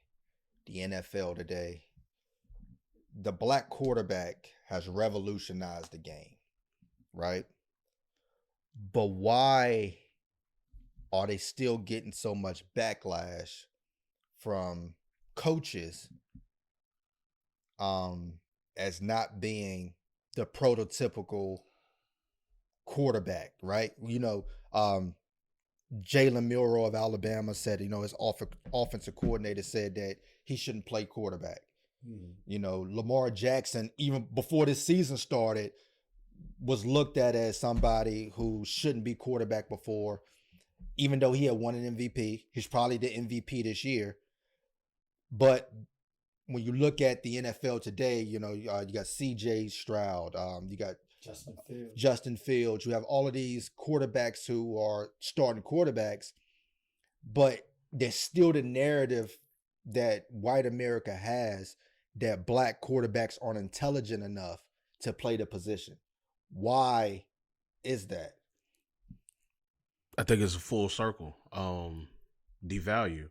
the NFL today, the Black quarterback has revolutionized the game, right? But why are they still getting so much backlash from coaches as not being the prototypical quarterback, right? You know, Jalen Milroe of Alabama said, you know, his offensive coordinator said that he shouldn't play quarterback. You know, Lamar Jackson, even before this season started, was looked at as somebody who shouldn't be quarterback before, even though he had won an MVP. He's probably the MVP this year. But when you look at the NFL today, you know, you got C.J. Stroud, you got Justin Fields. You have all of these quarterbacks who are starting quarterbacks, but there's still the narrative that white America has that Black quarterbacks aren't intelligent enough to play the position. Why is that? I think it's a full circle. Devalue.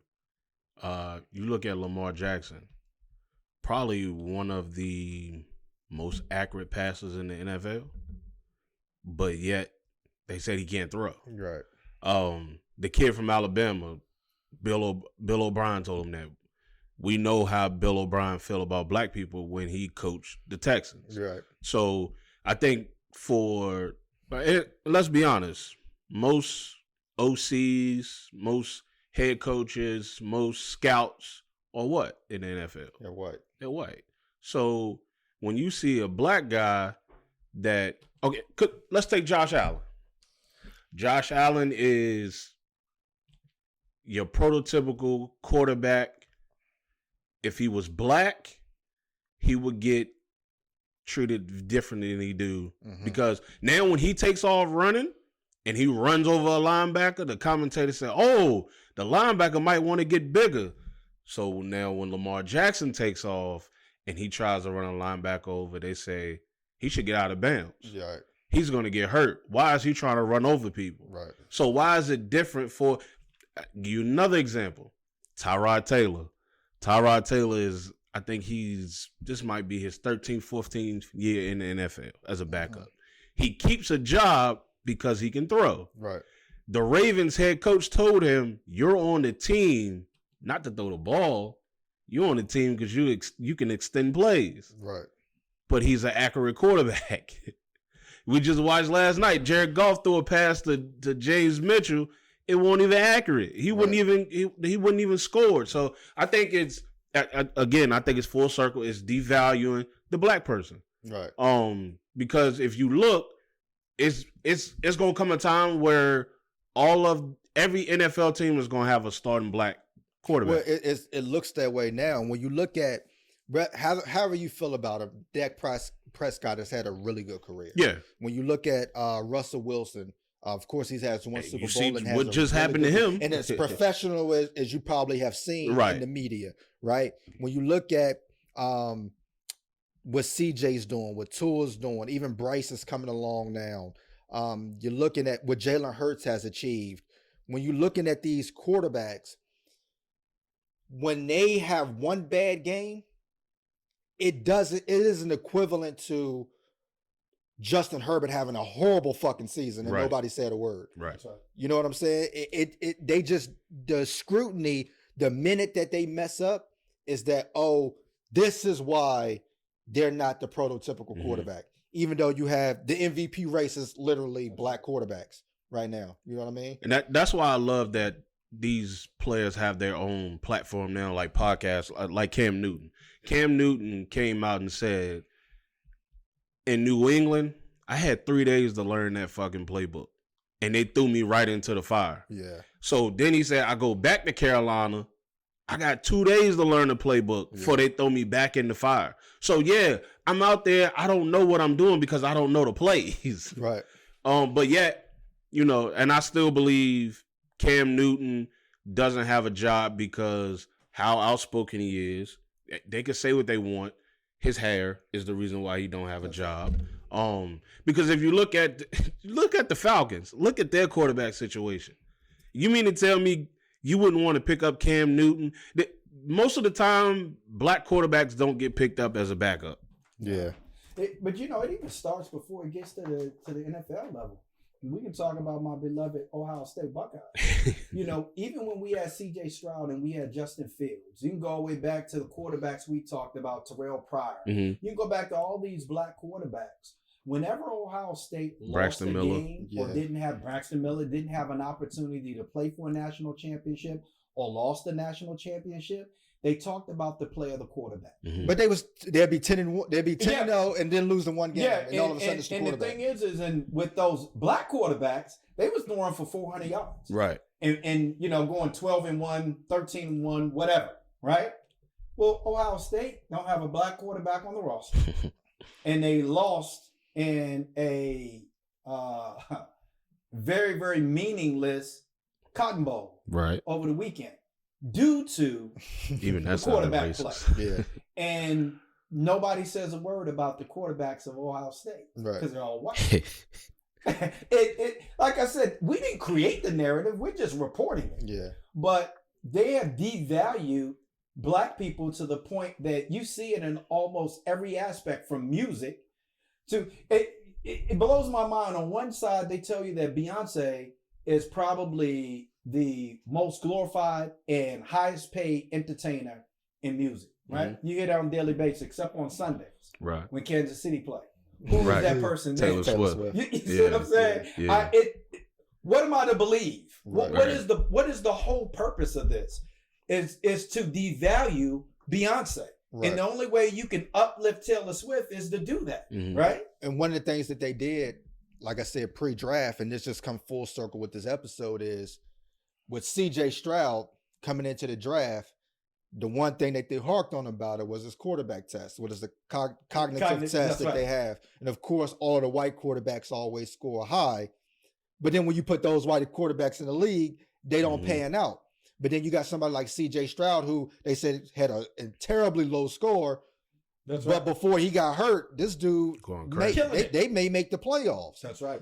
You look at Lamar Jackson, probably one of the most accurate passers in the NFL, but yet they said he can't throw. Right. The kid from Alabama, Bill O'Brien told him that we know how Bill O'Brien felt about Black people when he coached the Texans. Right. So I think let's be honest, most OCs, most head coaches, most scouts are what in the NFL? They're white. They're white. So when you see a Black guy let's take Josh Allen. Josh Allen is your prototypical quarterback. If he was Black, he would get treated differently than he do. Because now when he takes off running and he runs over a linebacker, the commentator said, oh, the linebacker might want to get bigger. So now when Lamar Jackson takes off and he tries to run a linebacker over, they say he should get out of bounds. Right. He's going to get hurt. Why is he trying to run over people? Right. So why is it different for, give you another example, Tyrod Taylor. Tyrod Taylor is, I think this might be his 13th, 14th year in the NFL as a backup. He keeps a job because he can throw. Right. The Ravens head coach told him, you're on the team not to throw the ball. You're on the team because you can extend plays. Right. But he's an accurate quarterback. We just watched last night, Jared Goff threw a pass to James Mitchell. It wasn't even accurate. He wouldn't even score. So I think it's full circle. It's devaluing the Black person. Right. Because if you look, it's gonna come a time where every NFL team is gonna have a starting Black quarterback. Well, it looks that way now. When you look at however you feel about him, Dak Prescott has had a really good career. Yeah. When you look at Russell Wilson, Of course, he's had one Super You Bowl. see And has what a just really happened to good- him. and as professional as you probably have seen Right. in the media, right? When you look at what CJ's doing, what Tua's doing, even Bryce is coming along now. You're looking at what Jalen Hurts has achieved. When you're looking at these quarterbacks, when they have one bad game, it isn't equivalent to Justin Herbert having a horrible fucking season and Right. nobody said a word. Right. That's right. You know what I'm saying? They just, the scrutiny, the minute that they mess up is that, oh, this is why they're not the prototypical quarterback. Even though you have the MVP race is literally black quarterbacks right now. You know what I mean? And that's why I love that these players have their own platform now, like podcasts, like Cam Newton. Cam Newton came out and said, in New England, I had 3 days to learn that fucking playbook. And they threw me right into the fire. Yeah. So then he said, I go back to Carolina. I got 2 days to learn the playbook before they throw me back in the fire. So yeah, I'm out there. I don't know what I'm doing because I don't know the plays. Right. But yet, you know, and I still believe Cam Newton doesn't have a job because how outspoken he is. They can say what they want. His hair is the reason why he don't have a job. Because if you look at the Falcons, look at their quarterback situation. You mean to tell me you wouldn't want to pick up Cam Newton? Most of the time, black quarterbacks don't get picked up as a backup. Yeah. But you know, it even starts before it gets to the NFL level. We can talk about my beloved Ohio State Buckeyes. You know, even when we had C.J. Stroud and we had Justin Fields, you can go all the way back to the quarterbacks we talked about, Terrell Pryor. You can go back to all these black quarterbacks. Whenever Ohio State lost a game or didn't have Braxton Miller, didn't have an opportunity to play for a national championship or lost the national championship, they talked about the play of the quarterback. But they'd be 10-1, they'd be 10-0 and then losing one game. And all of a sudden it's the quarterback. And the thing is with those black quarterbacks, they was throwing for 400 yards. Right. And you know, going 12-1, 13-1, whatever, right? Well, Ohio State don't have a black quarterback on the roster. And they lost in a very, very meaningless Cotton Bowl over the weekend due to even that's the quarterback play. Yeah. And nobody says a word about the quarterbacks of Ohio State because they're all white. Like I said, we didn't create the narrative. We're just reporting it. Yeah. But they have devalued black people to the point that you see it in almost every aspect, from music to it blows my mind. On one side, they tell you that Beyonce is probably the most glorified and highest paid entertainer in music, right? You hear that on a daily basis, except on Sundays, right? When Kansas City play. Who is that person? Taylor Swift. You see what I'm saying? Yeah. What am I to believe? What is the whole purpose of this? Is to devalue Beyonce. Right. And the only way you can uplift Taylor Swift is to do that, right? And one of the things that they did, like I said, pre-draft, and this just come full circle with this episode, is with C.J. Stroud coming into the draft, the one thing that they harked on about it was his quarterback test. What is the cognitive test that they have? And of course, all the white quarterbacks always score high. But then when you put those white quarterbacks in the league, they don't pan out. But then you got somebody like C.J. Stroud, who they said had a terribly low score. But before he got hurt, this dude, they may make the playoffs. That's right.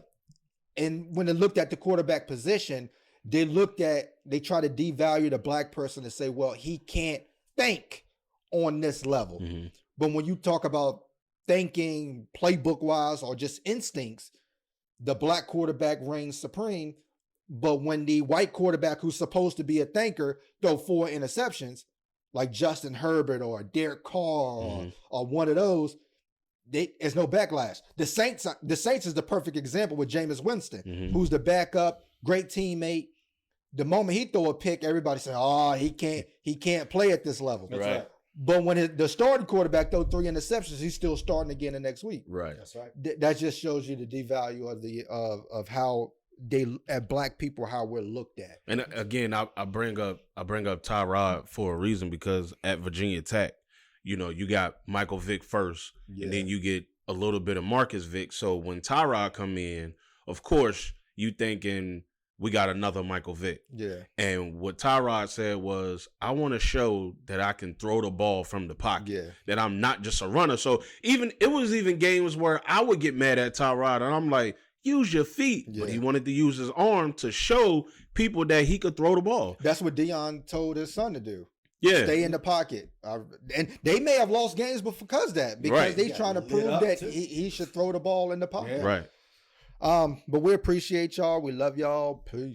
And when they looked at the quarterback position, they try to devalue the black person and say, well, he can't think on this level. But when you talk about thinking playbook wise or just instincts, the black quarterback reigns supreme. But when the white quarterback, who's supposed to be a thinker, throw 4 interceptions, like Justin Herbert or Derek Carr or one of those, there's no backlash. The Saints is the perfect example with Jameis Winston, who's the backup, great teammate. The moment he throw a pick, everybody say, "Oh, he can't play at this level." That's right. But when the starting quarterback throw 3 interceptions, he's still starting again the next week. Right. That's right. That just shows you the devalue of how they at black people, how we're looked at. And again, I bring up Tyrod for a reason, because at Virginia Tech, you know, you got Michael Vick first, and then you get a little bit of Marcus Vick. So when Tyrod come in, of course, you thinking we got another Michael Vick. Yeah. And what Tyrod said was, I want to show that I can throw the ball from the pocket. Yeah. That I'm not just a runner. So it was even games where I would get mad at Tyrod and I'm like, use your feet. Yeah. But he wanted to use his arm to show people that he could throw the ball. That's what Deion told his son to do. Yeah. Stay in the pocket. And they may have lost games because of that. Because Right. they trying to prove that he should throw the ball in the pocket. Right. But we appreciate y'all. We love y'all. Peace.